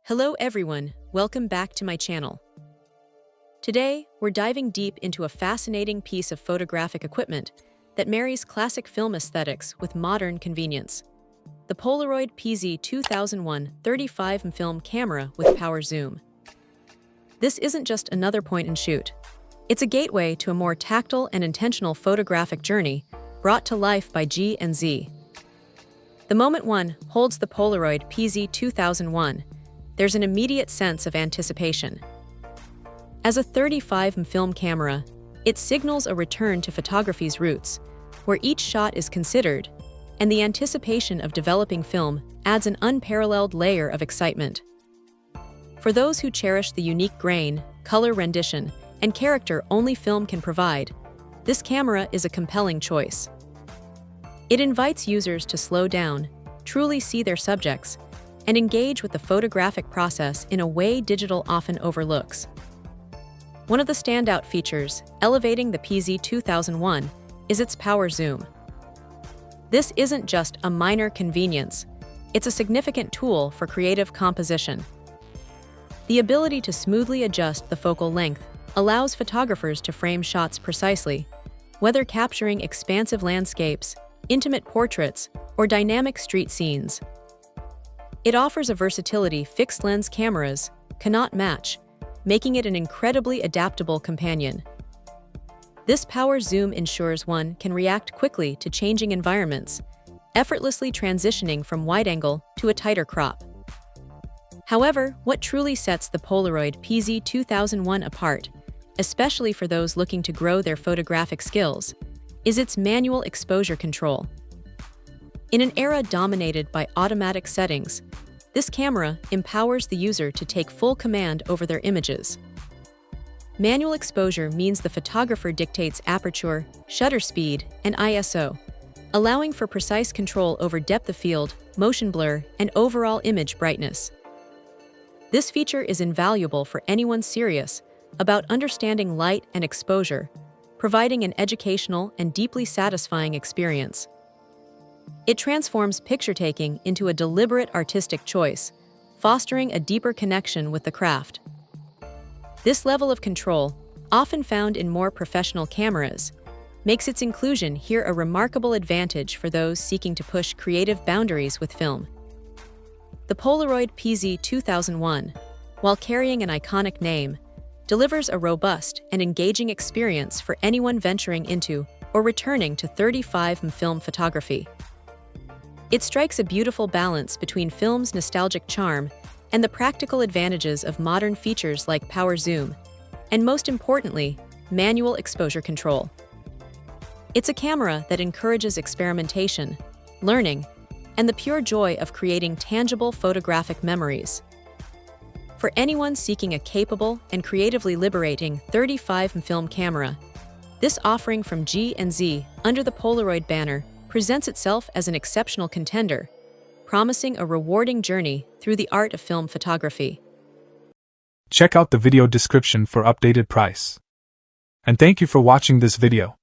Hello everyone, welcome back to my channel. Today, we're diving deep into a fascinating piece of photographic equipment that marries classic film aesthetics with modern convenience. The Polaroid PZ2001 35mm film camera with power zoom. This isn't just another point-and-shoot. It's a gateway to a more tactile and intentional photographic journey brought to life by G&Z. The moment one holds the Polaroid PZ2001, there's an immediate sense of anticipation. As a 35mm film camera, it signals a return to photography's roots, where each shot is considered, and the anticipation of developing film adds an unparalleled layer of excitement. For those who cherish the unique grain, color rendition, and character only film can provide, this camera is a compelling choice. It invites users to slow down, truly see their subjects, and engage with the photographic process in a way digital often overlooks. One of the standout features, elevating the PZ2001, is its power zoom. This isn't just a minor convenience, it's a significant tool for creative composition. The ability to smoothly adjust the focal length allows photographers to frame shots precisely, whether capturing expansive landscapes, intimate portraits, or dynamic street scenes. It offers a versatility fixed-lens cameras cannot match, making it an incredibly adaptable companion. This power zoom ensures one can react quickly to changing environments, effortlessly transitioning from wide-angle to a tighter crop. However, what truly sets the Polaroid PZ2001 apart, especially for those looking to grow their photographic skills, is its manual exposure control. In an era dominated by automatic settings, this camera empowers the user to take full command over their images. Manual exposure means the photographer dictates aperture, shutter speed, and ISO, allowing for precise control over depth of field, motion blur, and overall image brightness. This feature is invaluable for anyone serious about understanding light and exposure, providing an educational and deeply satisfying experience. It transforms picture-taking into a deliberate artistic choice, fostering a deeper connection with the craft. This level of control, often found in more professional cameras, makes its inclusion here a remarkable advantage for those seeking to push creative boundaries with film. The Polaroid PZ2001, while carrying an iconic name, delivers a robust and engaging experience for anyone venturing into or returning to 35mm film photography. It strikes a beautiful balance between film's nostalgic charm and the practical advantages of modern features like power zoom, and most importantly, manual exposure control. It's a camera that encourages experimentation, learning, and the pure joy of creating tangible photographic memories. For anyone seeking a capable and creatively liberating 35mm film camera, this offering from G&Z under the Polaroid banner presents itself as an exceptional contender, promising a rewarding journey through the art of film photography. Check out the video description for updated price. And thank you for watching this video.